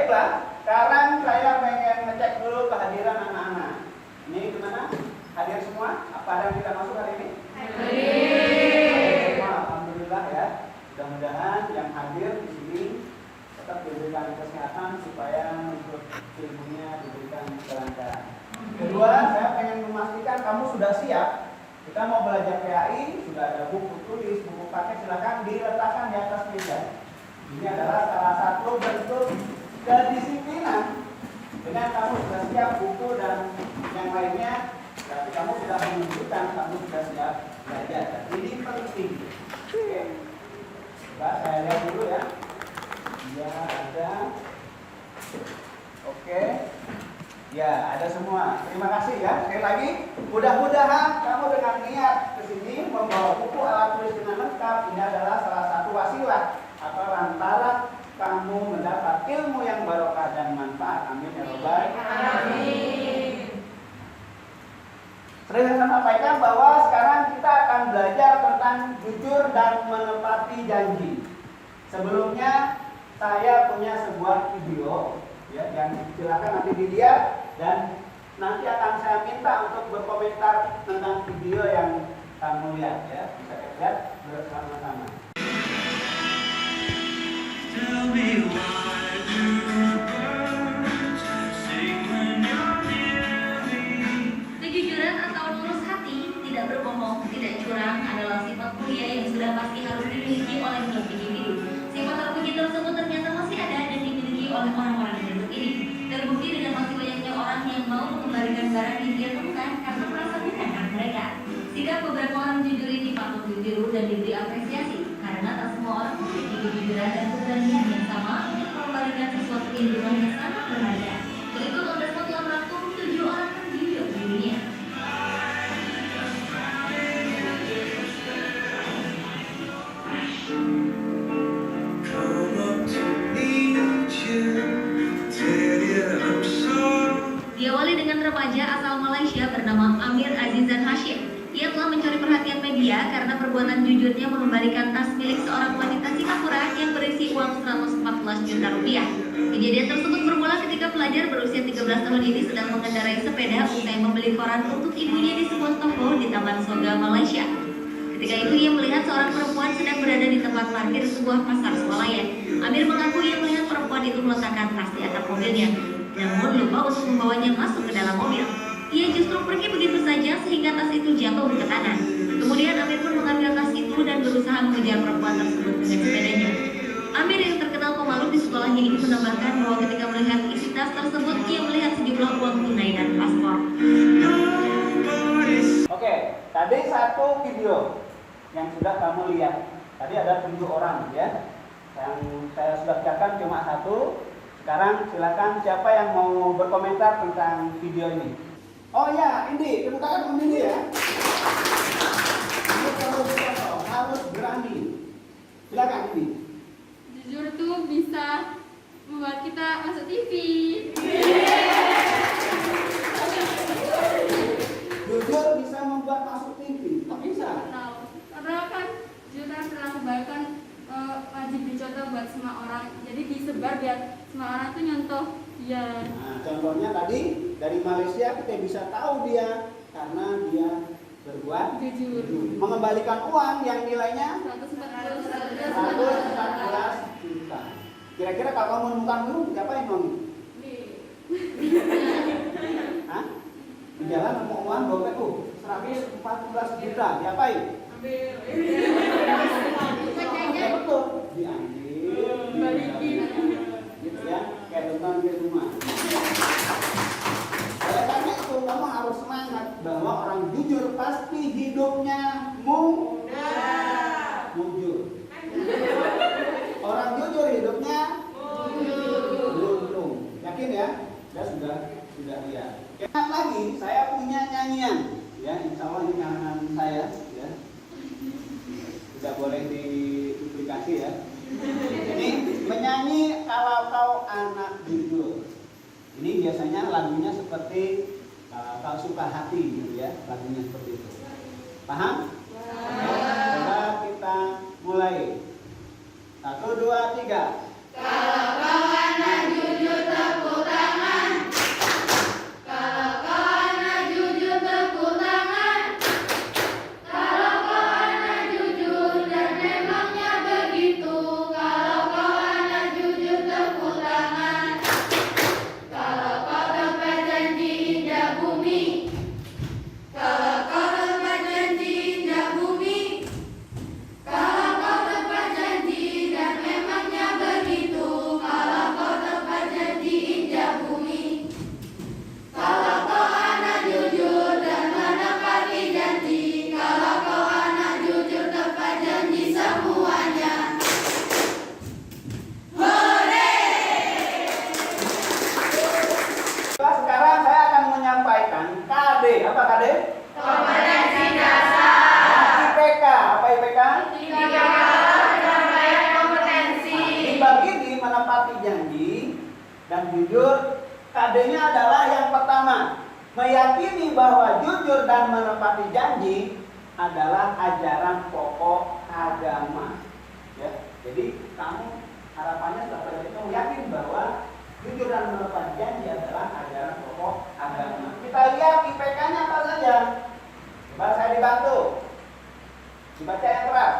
Baiklah, sekarang saya pengen ngecek dulu kehadiran anak-anak. Ini gimana? Hadir semua? Apa ada yang tidak masuk hari ini? Hadir semua, alhamdulillah ya. Mudah-mudahan yang hadir di sini tetap diberikan kesehatan supaya untuk ilmunya diberikan kelancaran. Kedua, saya pengen memastikan kamu sudah siap. Kita mau belajar PAI, sudah ada buku tulis, buku pakai, silakan diletakkan di atas meja. Ini adalah salah satu bentuk kedisiplinan. Dengan kamu sudah siap buku dan yang lainnya, berarti kamu sudah menunjukkan kamu sudah siap belajar. Ini penting. Oke. Coba saya lihat dulu ya. Ya ada. Oke. Ya ada semua. Terima kasih ya. Sekali lagi, mudah-mudahan kamu dengan niat kesini membawa buku alat tulis dengan lengkap. Ini adalah salah satu wasilah atau lantaran kamu mendapat ilmu yang barokah dan manfaat. Amin ya robbal alamin. Sering saya sampaikan bahwa sekarang kita akan belajar tentang jujur dan menepati janji. Sebelumnya saya punya sebuah video ya, yang silakan nanti dilihat dan nanti akan saya minta untuk berkomentar tentang video yang kamu lihat ya. Bisa lihat bersama-sama. Tell me why do birds sing when you're near me? Kejujuran atau lurus hati, tidak berbohong, tidak curang adalah sifat mulia yang sudah pasti harus dimiliki oleh setiap individu. Sifat terpuji tersebut ternyata masih ada dan dimiliki oleh orang-orang yang berikut ini. Terbukti dengan masih banyaknya orang yang mau mengembalikan barang yang dia temukan karena merasa bukan hak mereka. Sikap beberapa orang jujur ini patut ditiru dan diberi apresiasi karena tak semua orang memiliki kejujuran dan keberanian yang sama untuk mengembalikan sesuatu yang jumlahnya sangat berharga. Berikut ada satuan rangkum 7 orang terjujur di dunia. Diawali dengan remaja asal Malaysia bernama Amir Azizan Hashim. Ia telah mencuri perhatian media karena perbuatan jujurnya mengembalikan tas milik seorang wanita Singapura yang berisi uang 114 juta rupiah. Kejadian tersebut bermula ketika pelajar berusia 13 tahun ini sedang mengendarai sepeda usai membeli koran untuk ibunya di sebuah toko di Taman Soga, Malaysia. Ketika itu ia melihat seorang perempuan sedang berada di tempat parkir sebuah pasar swalayan. Amir mengaku ia melihat perempuan itu meletakkan tas di atap mobilnya, namun lupa untuk membawanya masuk ke dalam mobil. Ia justru pergi begitu saja sehingga tas itu jatuh ke tanah. Kemudian Amir pun mengambil tas itu dan berusaha mengejar perempuan tersebut dengan sepedanya. Amir yang terkenal pemalu di sekolahnya ini menambahkan bahwa ketika melihat isi tas tersebut, ia melihat sejumlah uang tunai dan paspor. Oke, tadi satu video yang sudah kamu lihat. Tadi ada 7 orang ya. Yang saya sudah bacakan cuma 1. Sekarang silakan siapa yang mau berkomentar tentang video ini. Oh ya, Indi, kemukakan Om Indi ya. Harus berani. Silakan Indi. Jujur tuh bisa membuat kita masuk TV. Jujur bisa membuat masuk TV. Kok bisa? Karena kan jujur kan telah kebaikan wajib dicontoh buat semua orang. Jadi disebar biar semua orang tuh nyontoh dia. Nah, contohnya tadi dari Malaysia kita bisa tahu dia karena dia berbuat Jujur. mengembalikan uang yang nilainya 114 juta. Kira-kira kalau kamu menemukan dulu, siapa yang mau? Hah? Di jalan nemu uang dompet tuh 114 juta, diapain? Ya, betul, diambil, Balikin. gitu ya, kayak tentang di rumah. Oleh karena itu kamu harus semangat bahwa orang jujur pasti hidupnya mujur. Orang jujur hidupnya beruntung. Yakin ya? Ya sudah lihat. Ingat lagi, saya punya nyanyian. Ya, insya Allah ini nyanyian saya. Ya. Tidak boleh dipublikasi ya. Ini menyanyi kalau kau anak jujur. Ini biasanya lagunya seperti kau suka hati gitu ya, lagunya seperti itu. Paham? Coba kita mulai. 1, 2, 3. Kalau kau anak jujur dan jujur. KD-nya adalah yang pertama, meyakini bahwa jujur dan menepati janji adalah ajaran pokok agama. Ya, jadi kamu harapannya setelah belajar itu yakin bahwa jujur dan menepati janji adalah ajaran pokok agama. Kita lihat IPK-nya apa saja. Coba saya dibantu. Dibaca yang keras.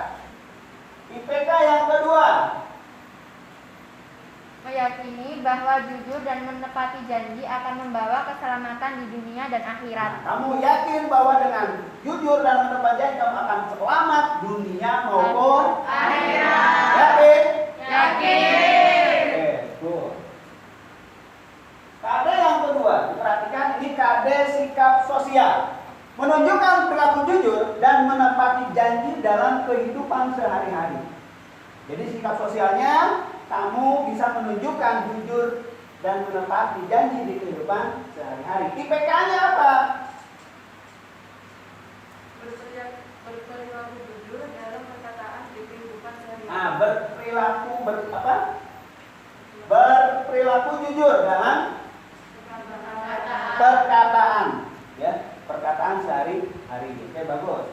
IPK yang kedua. Meyakini bahwa jujur dan menepati janji akan membawa keselamatan di dunia dan akhirat. Nah, kamu yakin bahwa dengan jujur dan menepati janji kamu akan selamat dunia maupun akhirat. Yakin? Yakin. Oke, tuh. KD yang kedua, diperhatikan ini KD sikap sosial. Menunjukkan perilaku jujur dan menepati janji dalam kehidupan sehari-hari. Jadi sikap sosialnya kamu bisa menunjukkan jujur dan menepati janji di kehidupan sehari-hari. IPK-nya apa? Berperilaku jujur dalam perkataan di kehidupan sehari-hari. Nah, berperilaku jujur dalam perkataan, ya, perkataan sehari-hari. Oke, bagus.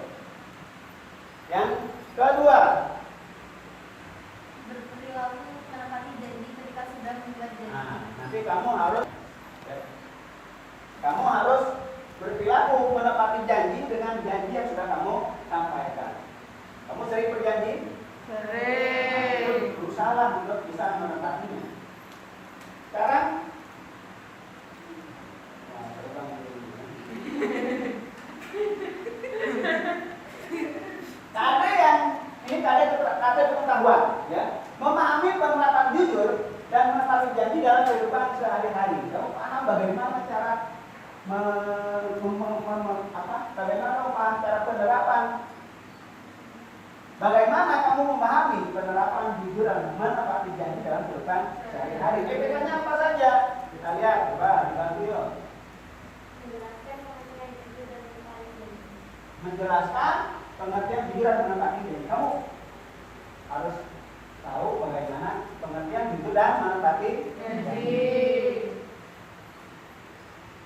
Yang kedua, Berperilaku menepati janji ketika sudah membuat janji. nah, nanti kamu harus berperilaku menepati janji dengan janji yang sudah kamu sampaikan. Kamu sering berjanji? Sering. Berusaha untuk bisa menepatinya. Sekarang KD yang ini KD pengetahuan, ya, memahami penerapan jujur dan menepati janji dalam kehidupan sehari-hari. Kamu paham bagaimana cara bagaimana cara penerapan? Bagaimana kamu memahami penerapan jujur dan menepati janji dalam kehidupan sehari-hari? IPK-nya apa saja? Kita lihat, coba dibantu yuk. Menjelaskan pengertian jujur dan menepati janji. Kamu harus tahu bagaimana pengertian jujur dan menepati janji.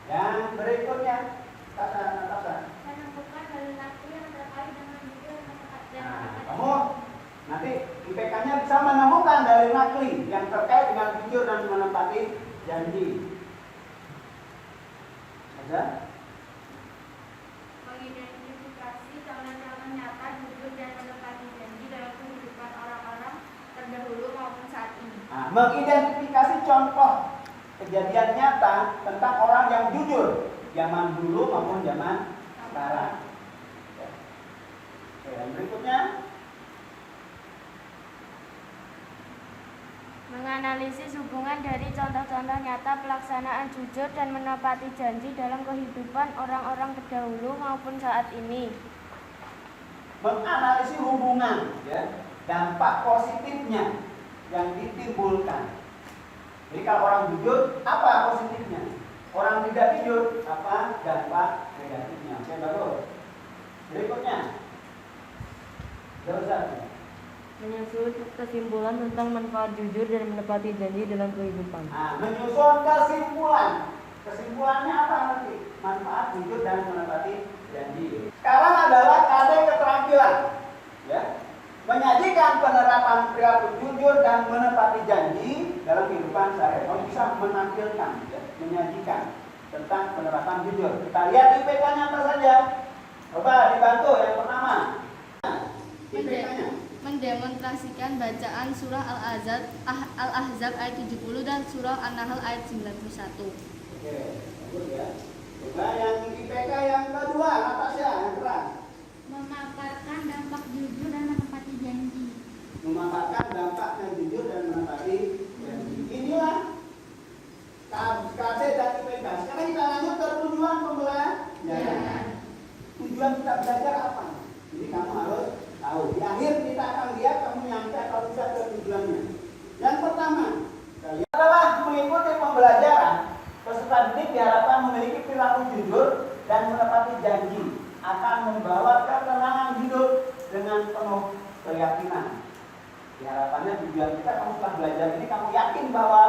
Yang berikutnya, Natasha. Menentukan dalil nakli yang terkait dengan jujur dan menepati Nah, janji. kamu nanti IPK-nya bisa menemukan dalil nakli yang terkait dengan jujur dan menepati janji. Ada? Mengidentifikasi calon-calon nyata jujur dan menepati janji dalam kehidupan orang-orang terdahulu maupun saat ini. Nah, mengidentifikasi contoh kejadian nyata tentang orang yang jujur zaman dulu maupun zaman sekarang. Oke, yang berikutnya, Menganalisis hubungan dari contoh-contoh nyata pelaksanaan jujur dan menepati janji dalam kehidupan orang-orang terdahulu maupun saat ini. menganalisis hubungan, ya, dampak positifnya yang ditimbulkan. Jadi kalau orang jujur, apa positifnya? Orang tidak jujur, apa dampak negatifnya? Oke, bagus. Berikutnya, dosa. Menyusun kesimpulan tentang manfaat jujur dan menepati janji dalam kehidupan. Nah, menyusun kesimpulan. Kesimpulannya apa nanti? Manfaat jujur dan menepati janji. Sekarang adalah KD keterampilan, ya. Menyajikan penerapan perilaku jujur dan menepati janji dalam kehidupan sehari-hari. Kamu bisa menampilkan, ya, menyajikan tentang penerapan jujur. Kita lihat IPK-nya apa saja. Coba dibantu yang pertama. IPK-nya. Mendemonstrasikan bacaan surah Al-Ahzab ayat 70 dan surah An-Nahl ayat 91. Oke, bagus ya. Coba yang IPK yang kedua, Natasha, yang keras. Memaparkan dampak jujur dan menepati janji. Memaparkan dampak yang jujur dan menepati janji. Inilah KD dan IPK. Sekarang kita lanjut ke tujuan pembelajaran. Tujuan kita belajar apa? Jadi kamu harus tahu. Di akhir kita akan lihat kamu nyampe atau tidak ke tujuannya. Yang pertama, kalian adalah mengikuti pembelajaran. Peserta didik diharapkan memiliki perilaku jujur dan menepati janji, akan membawa ketenangan hidup dengan penuh keyakinan. Harapannya tujuan kita kamu setelah belajar ini kamu yakin bahwa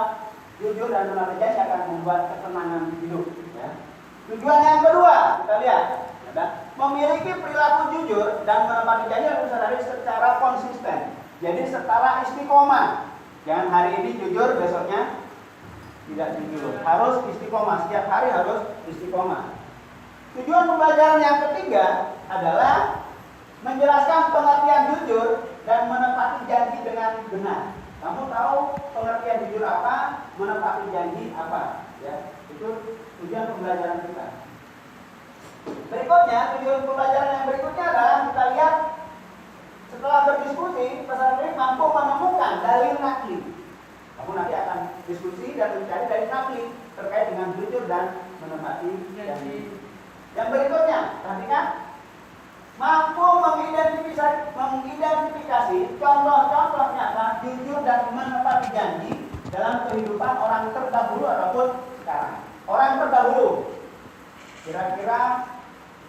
jujur dan menepati janji akan membuat ketenangan hidup. Ya. Tujuan yang kedua, kita lihat, ada memiliki perilaku jujur dan menepati janji harus secara konsisten. Jadi secara istiqomah. Jangan hari ini jujur, besoknya tidak jujur. Harus istiqomah, setiap hari harus istiqomah. Tujuan pembelajaran yang ketiga adalah menjelaskan pengertian jujur dan menepati janji dengan benar. Kamu tahu pengertian jujur apa, menepati janji apa? Ya, itu tujuan pembelajaran kita. Berikutnya, tujuan pembelajaran yang berikutnya adalah kita lihat setelah berdiskusi, peserta didik mampu menemukan dalil nakli. Kamu nanti akan diskusi dan mencari dalil nakli terkait dengan jujur dan menepati janji. Yang berikutnya, perhatikan, mampu mengidentifikasi contoh-contoh nyata jujur dan menepati janji dalam kehidupan orang terdahulu ataupun sekarang. Orang terdahulu, kira-kira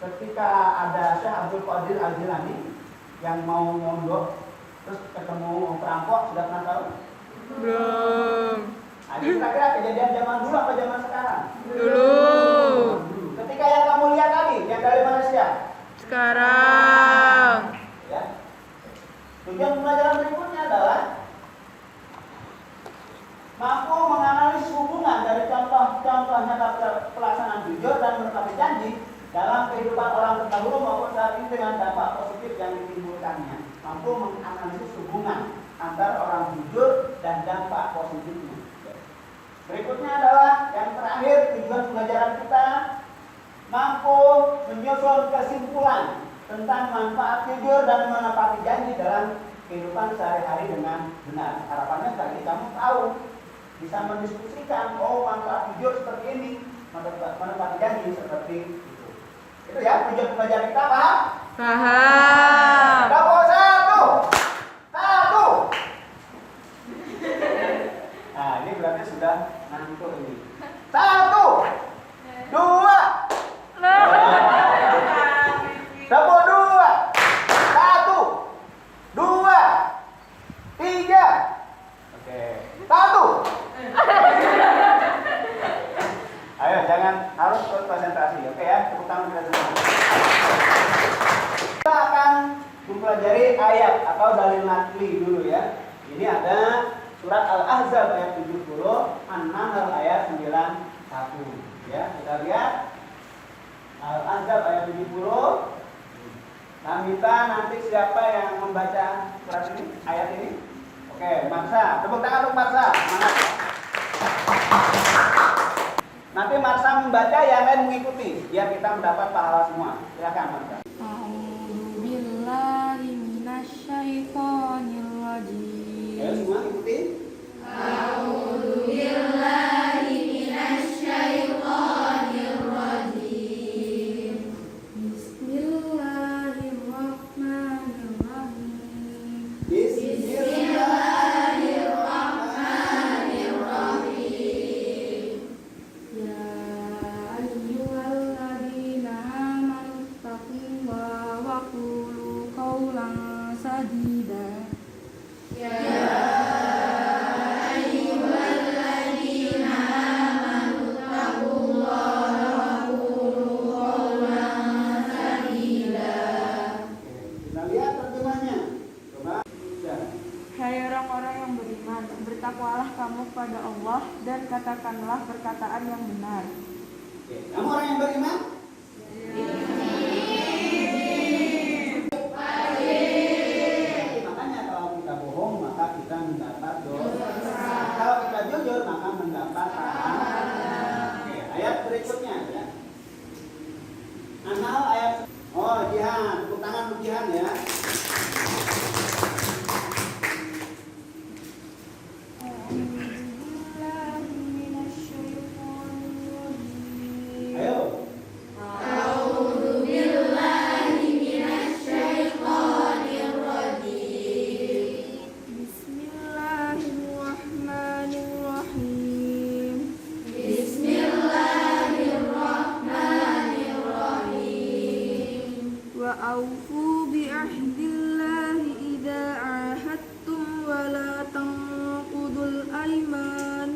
ketika ada Syekh Abdul Qadir Al-Jilani yang mau mondok terus ketemu perampok, sudah pernah tahu? Belum. Nah, kira-kira kejadian zaman dulu apa zaman sekarang? Dulu. Ketika yang kamu lihat tadi, yang dari Malaysia. Sekarang. Ya. Tujuan pembelajaran berikutnya adalah mampu menganalisis hubungan dari contoh-contoh nyata pelaksanaan jujur dan menepati janji dalam kehidupan orang terdahulu maupun saat ini dengan dampak positif yang ditimbulkannya. Mampu menganalisis hubungan antara orang jujur dan dampak positifnya. Berikutnya adalah yang terakhir, tujuan pembelajaran kita mampu menyusun kesimpulan tentang manfaat jujur dan menepati janji dalam kehidupan sehari-hari dengan benar. Harapannya tadi kamu tahu, bisa mendiskusikan, oh manfaat jujur seperti ini, menepati janji seperti itu. Itu ya tujuan pembelajaran kita, paham? Paham. Dapur satu. Nah, ini berarti sudah ngantuk ini. 1, 2. Dapur 2. 1, 2, 3. Oke. 1. Ayo, jangan harus konsentrasi, oke ya? Tepuk tangan kita semua. Kita akan mempelajari ayat atau dalil nakli dulu ya. Ini ada surat Al-Ahzab ayat 70, An-Nahl ayat 91. Ya, kita lihat Al-Ahzab ayat 70. Nah, minta nanti siapa yang membaca surat ini, ayat ini? Oke, Marsa. Tepuk tangan untuk Marsa. Semangat. Nanti Marsa membaca, yang lain mengikuti biar kita mendapat pahala semua. Silakan Marsa. A'udzubillahi minasyaitonir rajim. Ayo semua ikuti. A'udzubillahi minasyaitonir rajim. Bismillahirrahmanirrahim. Bismillahirrahmanirrahim. Ya ayyuhalladzina amanu taqullaha wa qulu qawlan sadida. Kita lihat terjemahnya. Coba. Ya. Hai orang-orang yang beriman, bertakwalah kamu kepada Allah dan katakanlah perkataan yang benar. Oke. Kamu orang yang beriman? Makanya kalau kita bohong maka kita mendapat dosa. Kalau kita jujur maka mendapat pahala. Oke, ayat berikutnya ya. An-Nahl ayat Jihan, tepuk tangan untuk Jihan ya. Ayo. Bismillahirrahmanirrahim. Wa aufu bi ahdillahi idza ahadtum wa la tanqudul aiman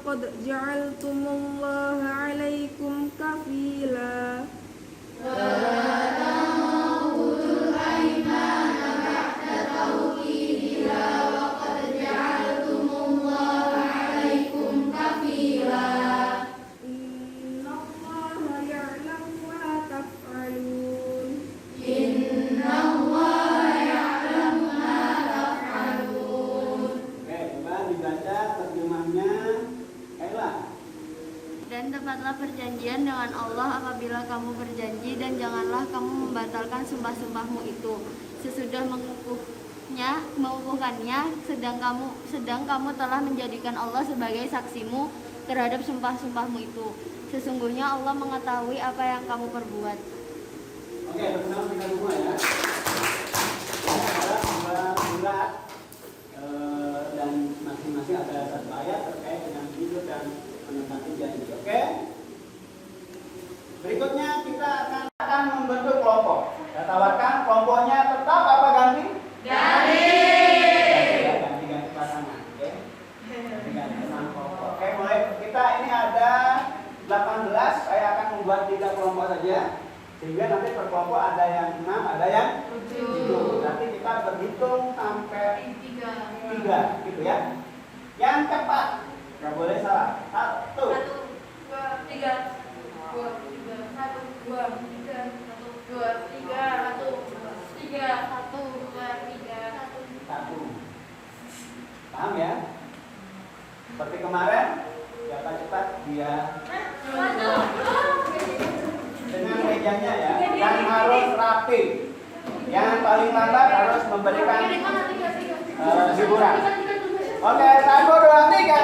وقد جعلتم الله عليكم كفيلا إن الله يعلم ما تفعلون Oke, coba dibaca terjemahnya. Kayla. Dan tepatlah perjanjian dengan Allah apabila kamu berjanji, dan janganlah kamu membatalkan sumpah-sumpahmu itu sesudah mengukuhkannya, sedang kamu telah menjadikan Allah sebagai saksimu terhadap sumpah-sumpahmu itu. Sesungguhnya Allah mengetahui apa yang kamu perbuat. Oke, bersama kita semua ya. Ini adalah dua surat dan masing-masing ada satu ayat terkait dengan jujur dan menepati janji. Oke. Berikutnya kita akan membentuk kelompok. Saya tawarkan kelompoknya tetap apa ganti? Ganti pasangan. Oke. Ganti pasangan kelompok. Oke, mulai kita ini ada 18. Saya akan membuat 3 kelompok saja. Sehingga nanti per kelompok ada yang 6, ada yang 7. Nanti kita berhitung sampai 3 gitu ya. Yang cepat, nggak boleh salah. 1, 2, 3, 2, 3, 1, 2, 3, 1, 2, 3, 1, 3, 1, 2, 3, 1. Paham ya? Seperti kemarin, siapa cepat dia dengan mejanya ya, dan harus rapi. Yang paling lambat harus memberikan hiburan. Oke, 1, 2, 3.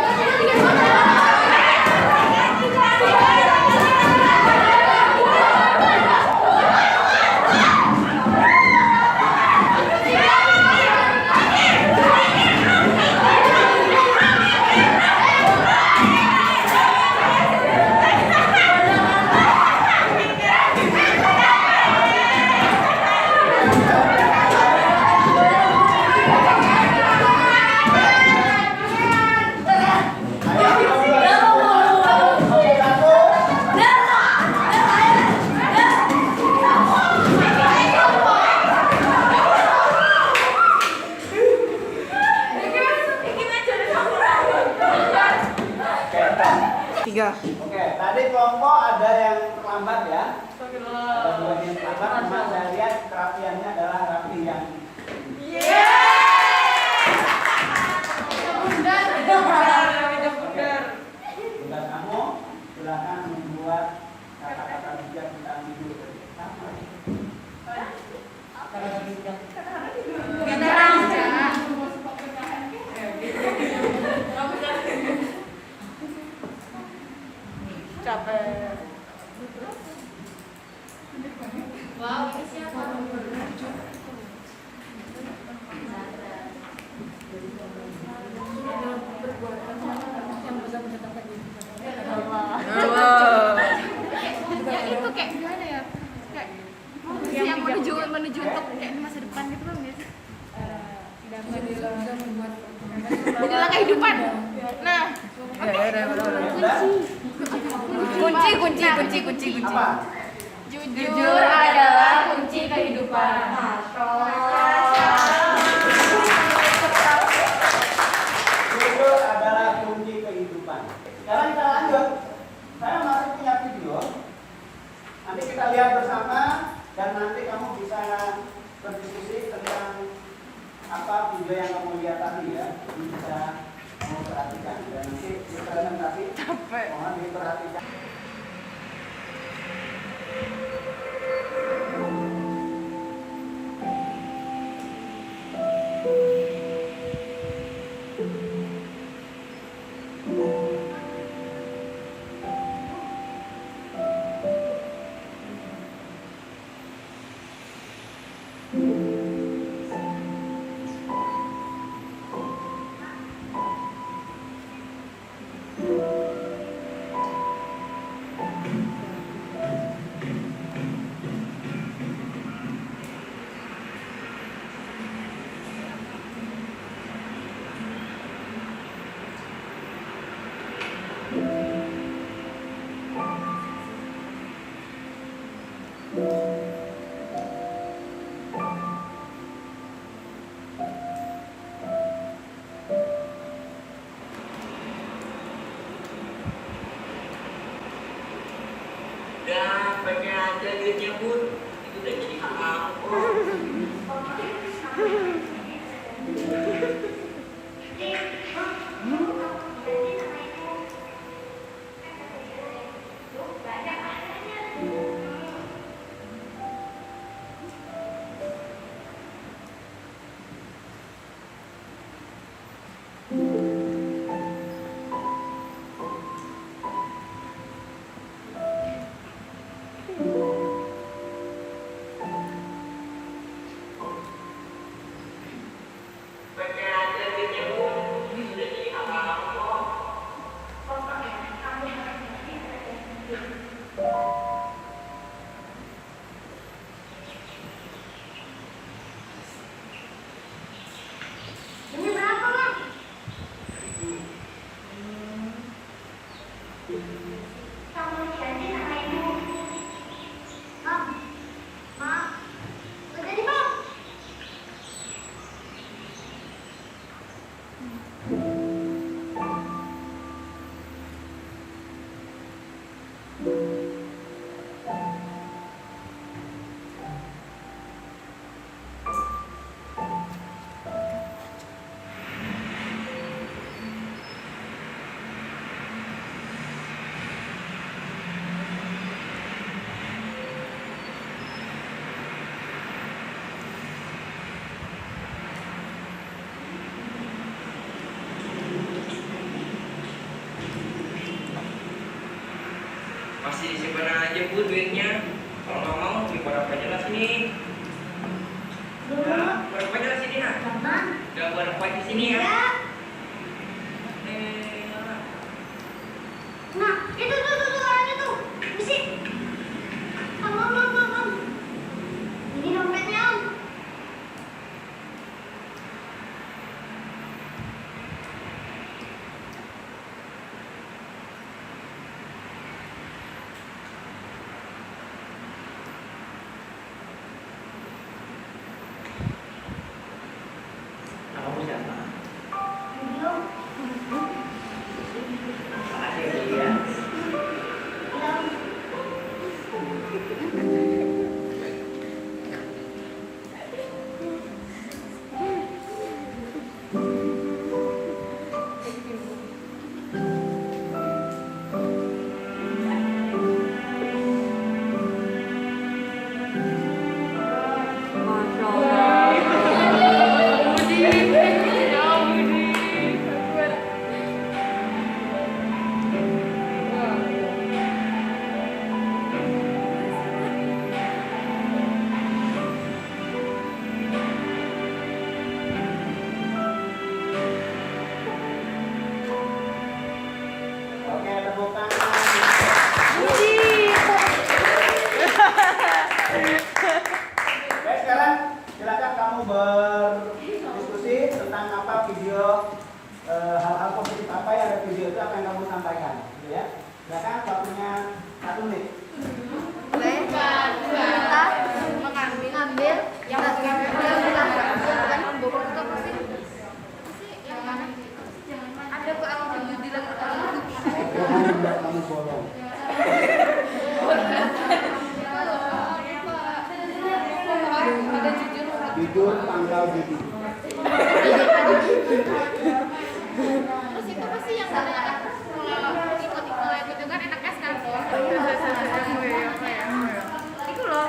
Oke, tadi kelompok ada yang terlambat ya. Ada 2 yang terlambat, cuma saya lihat kerapiannya adalah rapi yang tugas kamu silakan membuat kata-kata bijak tentang hidup. Wow, ini siapa? Yang itu kayak gimana ya? Kayak yang menuju untuk kayak masa depan gitu loh nggak sih? Inilah kehidupan. Nah, kunci. Apa? Jujur adalah kunci kehidupan. Jujur adalah kunci kehidupan. Sekarang kita lanjut. Saya masih punya video. Nanti kita lihat bersama dan nanti kamu bisa berdiskusi tentang apa video yang kamu lihat tadi ya. Jadi bisa kamu perhatikan dan nanti di presentasi mohon diperhatikan. Udah, pakai aja duitnya Bun. Itu udah jadi hak aku. Pakai aja duitnya Bun. Itu udah jadi hak aku. Ini berapa, Mak? Kamu janji sama ibu. Mam, Mak, udah jadi, Mam. Masih disimpan aja Bu duitnya. Kalau nggak mau, beli barang aja lah sini. Udah, barang aja lah sini nah. Udah barang aja sini ya. Nah, itu tuh orangnya tuh. Misi. Om. Ini dompetnya, Om. Kamu siapa? Video. Makasih ya. Oke, tepuk tangan. Oke, sekarang silakan kamu berdiskusi tentang apa video hal-hal positif apa yang ada di video itu apa yang kamu sampaikan, gitu ya. Silakan waktunya 1 menit. Kita mengambil yang bukan buku itu apa sih? Yang mana? Ada kok aku jujur di dalam Kamu bolong. ada jujur. Jujur tanggal jadi. Terus itu pasti yang kayak kalau ikut-ikut gitu kan enaknya sekarang itu loh.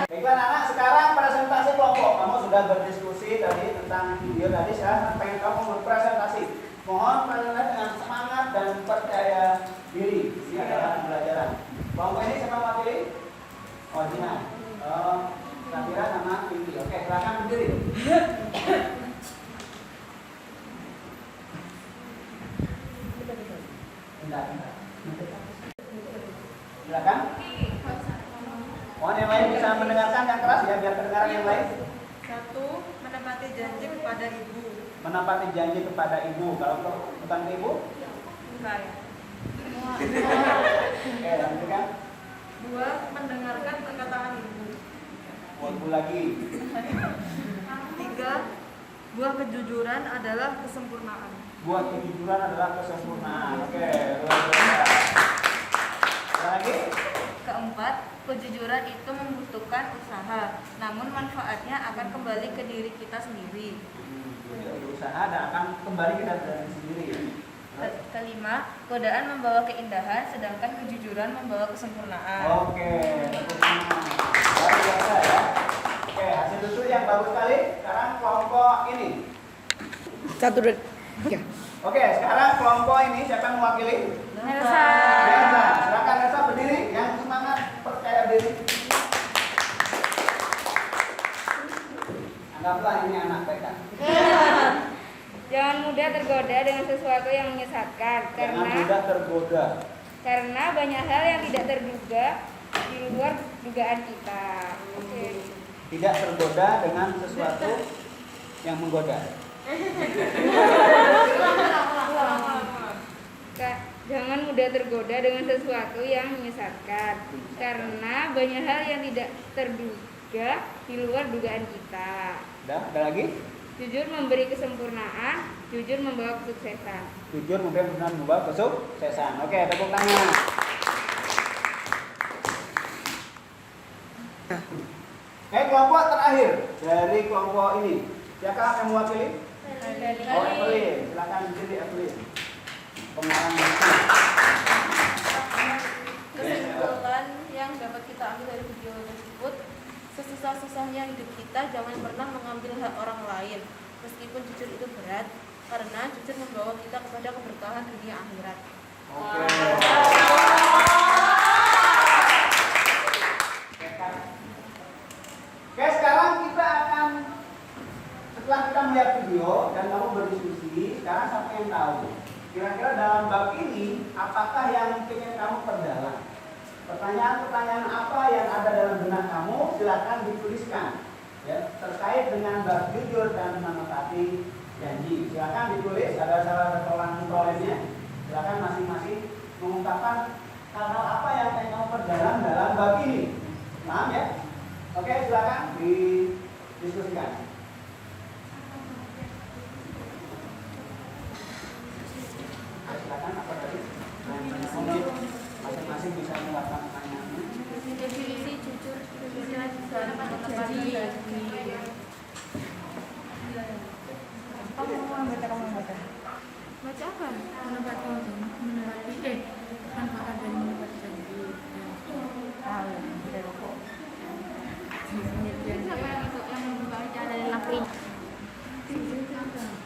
Baiklah anak, sekarang presentasi kelompok. Kamu sudah berdiskusi tadi tentang video tadi, saya pengen kamu berpresentasi. Mohon presentasi dengan semangat dan percaya diri. Ini adalah pembelajaran. Kelompok ini siapa mewakili? Oh, Dina. Safira sama Pinky. Oke, silakan berdiri. Bentar. Silakan. Mohon yang lain bisa mendengarkan yang keras ya, biar kedengaran yang lain. 1. Menepati janji kepada ibu. Menepati janji kepada ibu. Kalau bukan ke ibu? Enggak ya. Oke, lanjutkan. 2. Mendengarkan perkataan ibu. Ibu lagi. Buah kejujuran adalah kesempurnaan. Buah kejujuran adalah kesempurnaan. Oke, luar biasa. Ada lagi? Keempat, kejujuran itu membutuhkan usaha, namun manfaatnya akan kembali ke diri kita sendiri. Berusaha dan akan kembali kita dari sendiri. Kelima, godaan membawa keindahan, sedangkan kejujuran membawa kesempurnaan. Oke, luar biasa ya. Oke, hasil usul yang bagus sekali. Sekarang kelompok ini. Oke, sekarang kelompok ini siapa yang mewakili? Elsa. Elsa, silakan Elsa berdiri. Yang semangat percaya diri. Anggaplah ini anak TK. Jangan mudah tergoda dengan sesuatu yang menyesatkan Jangan mudah tergoda. karena banyak hal yang tidak terduga di luar dugaan kita. Oke. Tidak tergoda dengan sesuatu yang menggoda. Jangan mudah tergoda dengan sesuatu yang menyesatkan karena banyak hal yang tidak terduga di luar dugaan kita. Ada lagi? Jujur memberi kesempurnaan, jujur membawa kesuksesan. Jujur membawa kesuksesan. Oke, tepuk tangan. Kelompok terakhir dari kelompok ini. Siapa yang mewakili? Evelyn. Silakan berdiri Evelyn. Pengarang Kesimpulan yang dapat kita ambil dari video tersebut, sesusah-susahnya hidup kita jangan pernah mengambil hak orang lain. Meskipun jujur itu berat, karena jujur membawa kita kepada keberkahan dunia akhirat. Oke, sekarang kita akan setelah kita melihat video dan kamu berdiskusi, sekarang siapa yang tahu? Kira-kira dalam bab ini apakah yang ingin kamu perdalam? Pertanyaan-pertanyaan apa yang ada dalam benak kamu silakan dituliskan ya, terkait dengan bab jujur dan menepati janji. Silakan ditulis, ada salah satu prolemnya. Silakan masing-masing mengungkapkan hal-hal apa yang ingin kamu perdalam dalam bab ini. Paham ya? Oke, silakan didiskusikan. Silakan apa tadi? Mungkin masing-masing bisa mengungkapkan pertanyaannya. Definisi jujur dan menepati janji. Kamu membaca. Baca apa? Menepati manfaat dari menepati janji. Siapa yang itu yang membaca dari Lakri?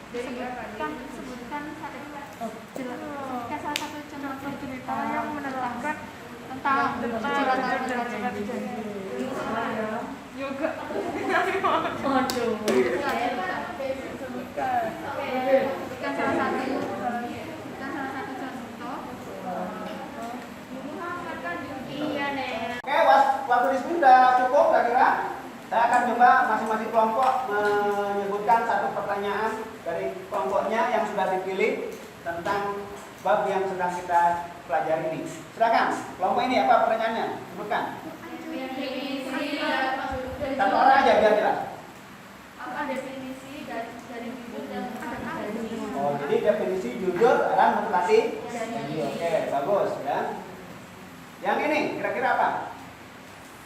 Sebutkan salah satu contoh cerita yang menerangkan tentang yoga. Sebutkan salah satu contoh. Iya nih. Oke, waktu diskusi sudah cukup kira-kira. Saya akan coba masing-masing kelompok menyebutkan satu pertanyaan dari kelompoknya yang sudah dipilih tentang bab yang sedang kita pelajari ini. Silakan, kelompok ini apa pertanyaannya? Sebutkan. Satu orang aja biar jelas. Apa definisi dari jujur dan menepati janji? Oh, jadi definisi jujur adalah menepati janji. Oke, bagus ya. Yang ini kira-kira apa?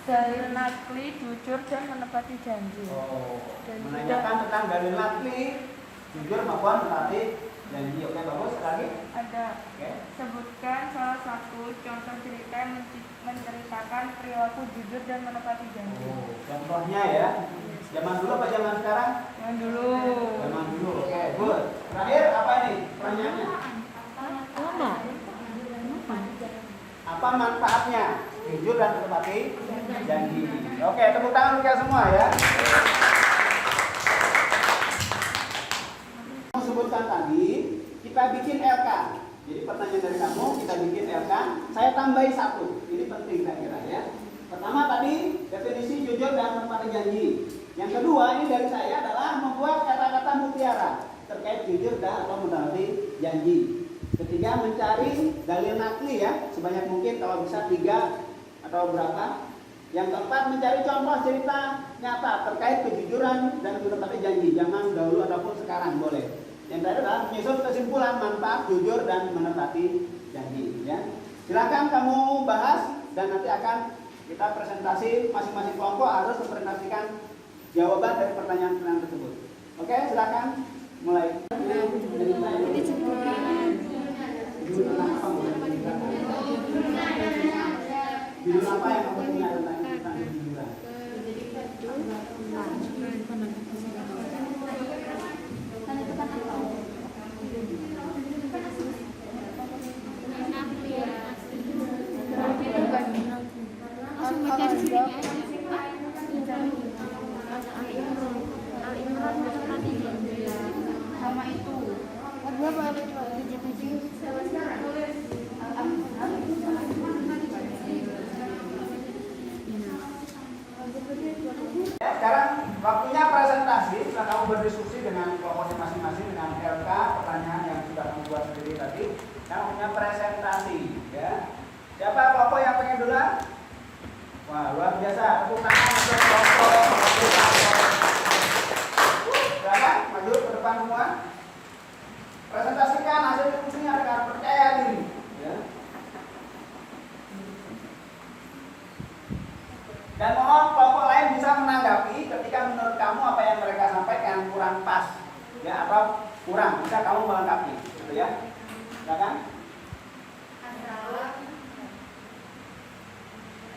Dalil nakli, jujur dan menepati janji. Oh, menanyakan tentang dalil nakli, jujur maupun menepati janji. Oke, bagus. Lagi? Ada. Oke. Sebutkan salah satu contoh cerita yang menceritakan perilaku jujur dan menepati janji. Oh, contohnya ya. Zaman dulu apa zaman sekarang? Yang dulu. Zaman dulu. Oke, good. Terakhir apa ini? Pertanyaannya. Apa manfaatnya jujur dan menepati janji? Oke, tepuk tangan untuk semua ya. Sebutkan tadi, kita bikin LK. Jadi pertanyaan dari kamu, kita bikin LK. Saya tambahi satu. Ini penting saya kira ya. Pertama tadi definisi jujur dan menepati janji. Yang kedua ini dari saya adalah membuat kata-kata mutiara terkait jujur dan atau menepati janji. Ketiga, mencari dalil nakli ya, sebanyak mungkin kalau bisa 3 atau berapa Yang keempat, mencari contoh cerita nyata terkait kejujuran dan menepati janji zaman dahulu ataupun sekarang boleh. Yang terakhir adalah menyusun kesimpulan manfaat jujur dan menepati janji. Ya. Silakan kamu bahas dan nanti akan kita presentasi, masing-masing kelompok harus mempresentasikan jawaban dari pertanyaan-pertanyaan tersebut. Oke, silakan mulai. Judul apa yang kamu punya tentang kejujuran? Sama itu. Ya, sekarang waktunya presentasi. Setelah kamu berdiskusi dengan kelompok masing-masing dengan LK pertanyaan yang sudah kamu buat sendiri tadi, kamu punya presentasi. Ya. Siapa kelompok yang pengen duluan? Wah, luar biasa. Tepuk tangan untuk kelompok. Silakan maju ke depan semua. Presentasikan hasil diskusinya dengan percaya diri. Ya. Dan mohon kelompok lain bisa menanggapi ketika menurut kamu apa yang mereka sampaikan kurang pas, ya, atau kurang, bisa kamu melengkapi, gitu ya. Silakan.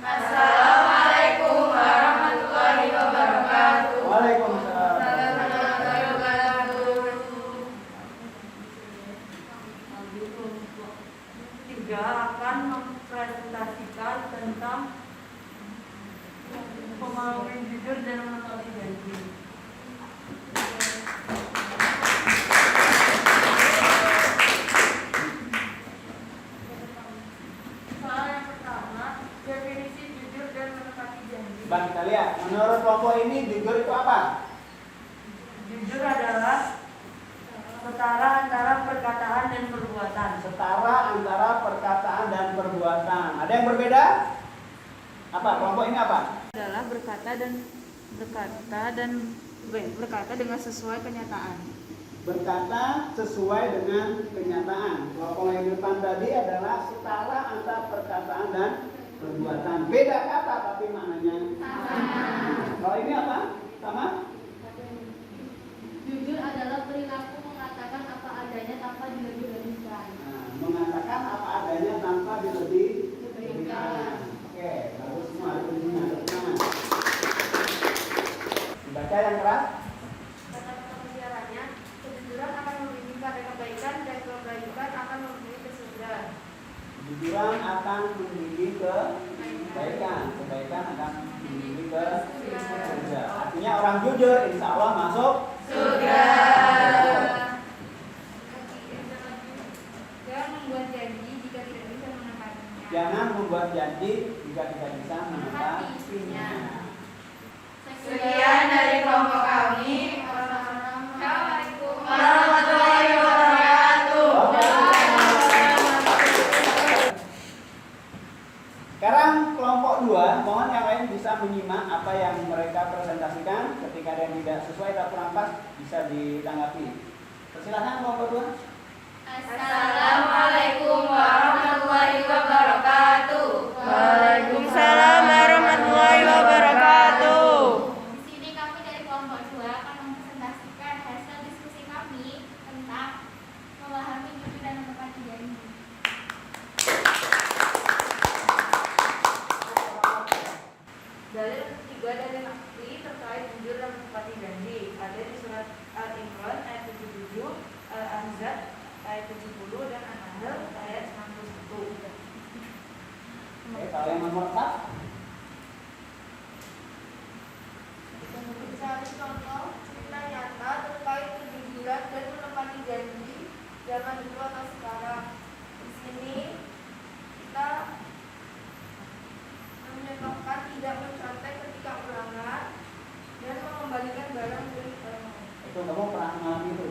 Assalamualaikum warahmatullahi wabarakatuh. Waalaikumsalam. Tiga akan mempresentasikan tentang pemahaman jujur dan menepati janji. Soal yang pertama, definisi jujur dan menepati janji. Bang, kita lihat, menurut kelompok ini jujur itu apa? Jujur adalah setara antara perkataan dan perbuatan. Setara antara perkataan dan perbuatan. Ada yang berbeda? Apa? Kelompok ini apa? Adalah berkata dengan sesuai kenyataan. Berkata sesuai dengan kenyataan. Kelompok yang di depan tadi adalah setara antara perkataan dan perbuatan. Beda kata tapi maknanya sama. Kalau ini apa? Sama? Jujur adalah perilaku mengatakan apa adanya tanpa dilebih-lebihkan. Nah, mengatakan apa adanya tanpa dilebih-lebihkan. Oke, bagus semua. Dibaca yang keras. Kata pembicaranya, kejujuran akan membimbing pada kebaikan dan kebaikan akan membimbing ke surga. Kejujuran akan membimbing ke kebaikan, kebaikan akan membimbing ke surga. Artinya orang jujur insya Allah masuk surga. Jangan membuat janji jika tidak bisa menepatinya. Jangan membuat janji jika tidak bisa menepatinya. Sekian dari kelompok kami. Assalamualaikum warahmatullahi wabarakatuh. Sekarang kelompok 2, mohon yang lain bisa menyimak apa yang mereka presentasikan. Ketika ada yang tidak sesuai atau kurang pas, bisa ditanggapi. Persilahkan kelompok 2. Assalamualaikum warahmatullahi wabarakatuh. Waalaikumsalam warahmatullahi wabarakatuh. Di sini kami dari kelompok 2 akan mempresentasikan hasil diskusi kami tentang memahami jujur dan menepati janji. Dalil ketiga dari Nabi terkait jujur dan menepati janji ada di surat Al-Imran ayat 77, Al-Ahzab ayat 70 dan An-Nahl ayat 61. Oke, kalau yang nomor 4. Mencari contoh cerita nyata terkait kejujuran dan menepati janji zaman dulu atau sekarang. Di sini kita menyebabkan tidak mencontek ketika ulangan dan mengembalikan barang milik orang. Itu kamu pernah mengalami itu?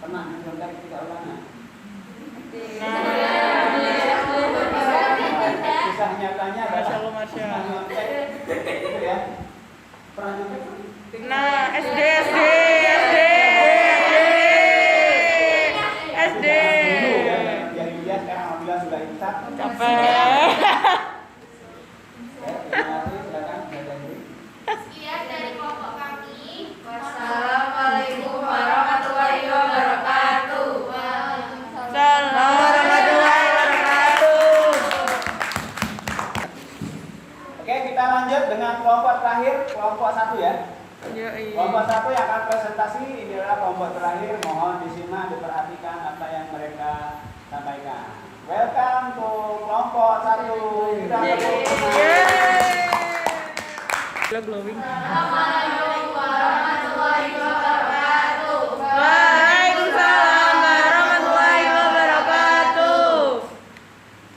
Pernah mencontek ketika ulangan? Kisah nyatanya adalah mencontek Pernah nyontek kan? Nah, SD. Dulu ya, yang dia sekarang alhamdulillah sudah insaf. Capek. Ya, terima kasih, silakan belajar dulu. Sekian dari kelompok kami. Wassalamualaikum warahmatullahi wabarakatuh. Salam warahmatullahi wabarakatuh. Oke, kita lanjut dengan kelompok terakhir, kelompok 1 ya. Yoi. Kelompok 1 yang akan presentasi ini adalah kelompok terakhir. Mohon disimak, diperhatikan apa yang mereka sampaikan. Welcome to kelompok 1. Kita Glowing. Assalamualaikum warahmatullahi wabarakatuh. Waalaikumsalam warahmatullahi wabarakatuh.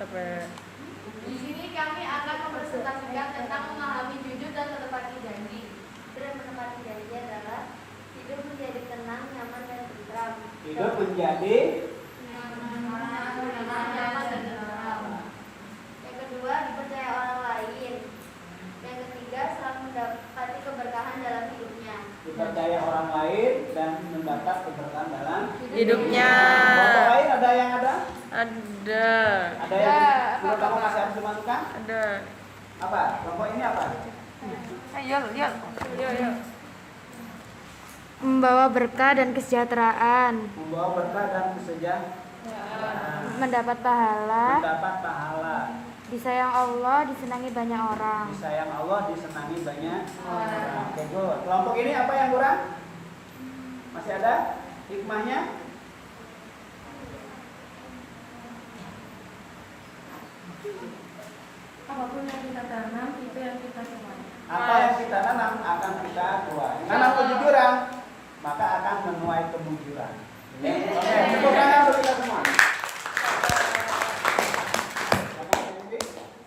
Capek. Di sini kami akan mempresentasikan tentang memahami jujur dan menepati janji. Jujur dan menepati janji adalah hidup menjadi tenang, nyaman dan tentram. hidup menjadi Nyaman dan tentram. Yang kedua, dipercaya orang lain. Yang ketiga, selalu mendapati keberkahan dalam hidupnya. dipercaya orang lain dan mendapat keberkahan dalam Hidupnya. kelompok lain. Ada yang ada? Ada. Ada yang menurut kamu masih harus dimasukkan? Ada. Apa? Kelompok ini apa? Ayo. Membawa berkah dan kesejahteraan, Membawa berkah dan kesejahteraan, mendapat pahala, mendapat pahala, disayang Allah, disenangi banyak orang. disayang Allah, disenangi banyak orang. Oke, good. Kelompok ini apa yang kurang? Masih ada hikmahnya? Apapun yang kita tanam itu yang kita tuai. Apa yang kita tanam akan kita tuai. Tanam kejujuran, maka akan menuai kemujuran. Oke, tepuk tangan untuk kita semua.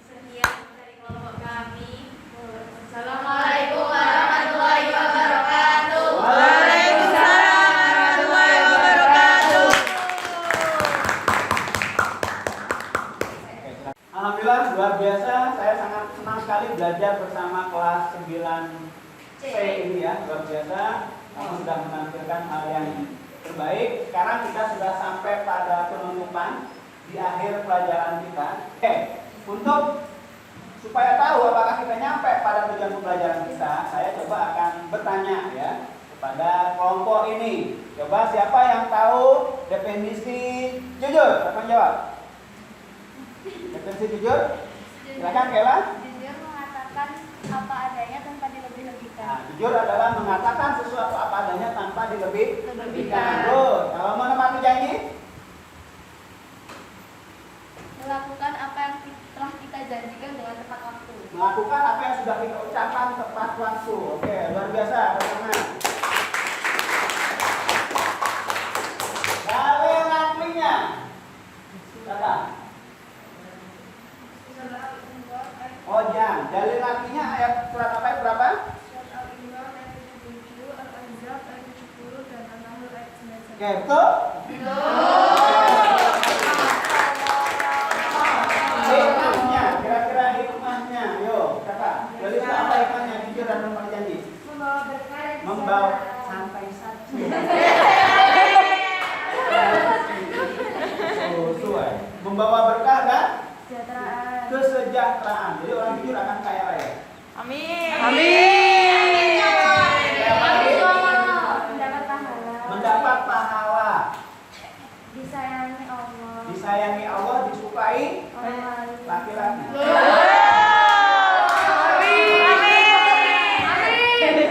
Sekian dari kelompok kami. Assalamualaikum warahmatullahi wabarakatuh. Waalaikumsalam warahmatullahi wabarakatuh. Alhamdulillah, luar biasa. Saya sangat senang sekali belajar bersama kelas 9C ini ya. Luar biasa. Kamu sudah menampilkan hal yang terbaik. Sekarang kita sudah sampai pada penutupan di akhir pelajaran kita. Oke, untuk supaya tahu apakah kita nyampe pada tujuan pembelajaran kita, saya coba akan bertanya ya kepada kelompok ini. Coba siapa yang tahu definisi jujur? Siapa yang jawab? Definisi jujur? Silakan Kela. Jujur mengatakan apa adanya tanpa dilebih-lebihkan. Nah, jujur adalah mengatakan sesuatu apa adanya tanpa dilebih-lebihkan. Good. Kalau menepati janji? Melakukan apa yang telah kita janjikan dengan tepat waktu. Melakukan apa yang sudah kita ucapkan tepat waktu. Oke, luar biasa. Bersama. Dalil aslinya. Silakan. Oh jangan. Dalil aslinya ayat surat apa ayat berapa? Oke, betul? Hikmahnya, kira-kira hikmahnya. Yo, kata. Dalil apa hikmahnya? Jujur dan menepati janji. Membawa berkah dan Membawa santai saja. Sesuai. Membawa berkah dan kesejahteraan. Jadi orang jujur akan kaya raya. Amin. mendapat pahala. Mendapat pahala. Disayangi Allah. Disayangi Allah, disukai Orang lain. laki-laki.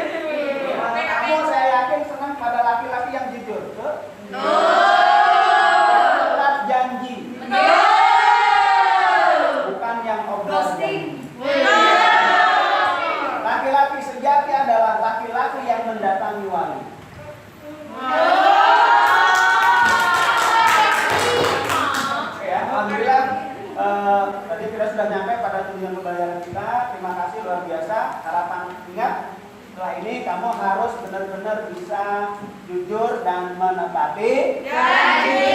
Kamu saya yakin senang pada laki-laki yang jujur. Tetap janji. Bukan yang obras janji. Laki-laki sejati adalah laki-laki yang mendatangi wali. Oke ya, alhamdulillah tadi kita sudah nyampe pada tujuan pembelajaran kita. Terima kasih luar biasa. Harapan ingat setelah ini kamu harus benar-benar bisa jujur dan menepati janji.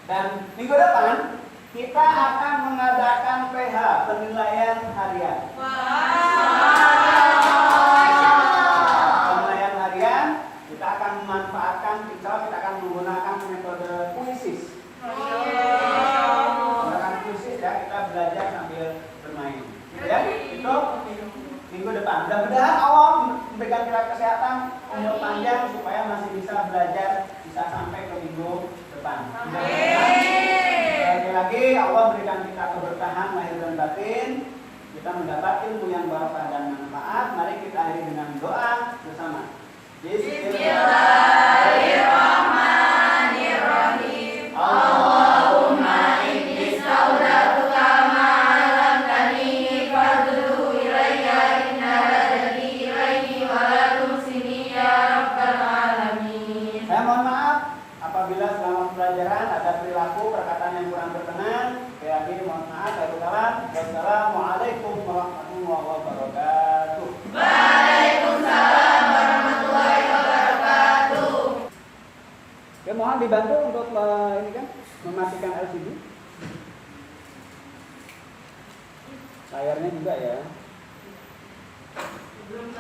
Dan minggu depan kita akan mengadakan PH, penilaian harian. Untuk minggu depan. Mudah-mudahan Allah memberikan kita kesehatan, umur panjang supaya masih bisa belajar, bisa sampai ke minggu depan. Lagi-lagi Allah berikan kita keberkahan lahir dan batin. Kita mendapat ilmu yang barokah dan manfaat. Mari kita akhiri dengan doa bersama. Bismillahirrahmanirrahim. Allahumma inni saudatuka ma'alam tani fadlu ilayya inna hadani ilaihi wa la tumsini ya rabbal alamin. Saya mohon maaf apabila selama pelajaran ada perilaku perkataan yang kurang berkenan. Sekali lagi mohon maaf. Wassalamualaikum warahmatullahi wabarakatuh. Waalaikumsalam warahmatullahi wabarakatuh. Ya, mohon dibantu untuk ini kan mematikan LCD. Layarnya juga ya. Belum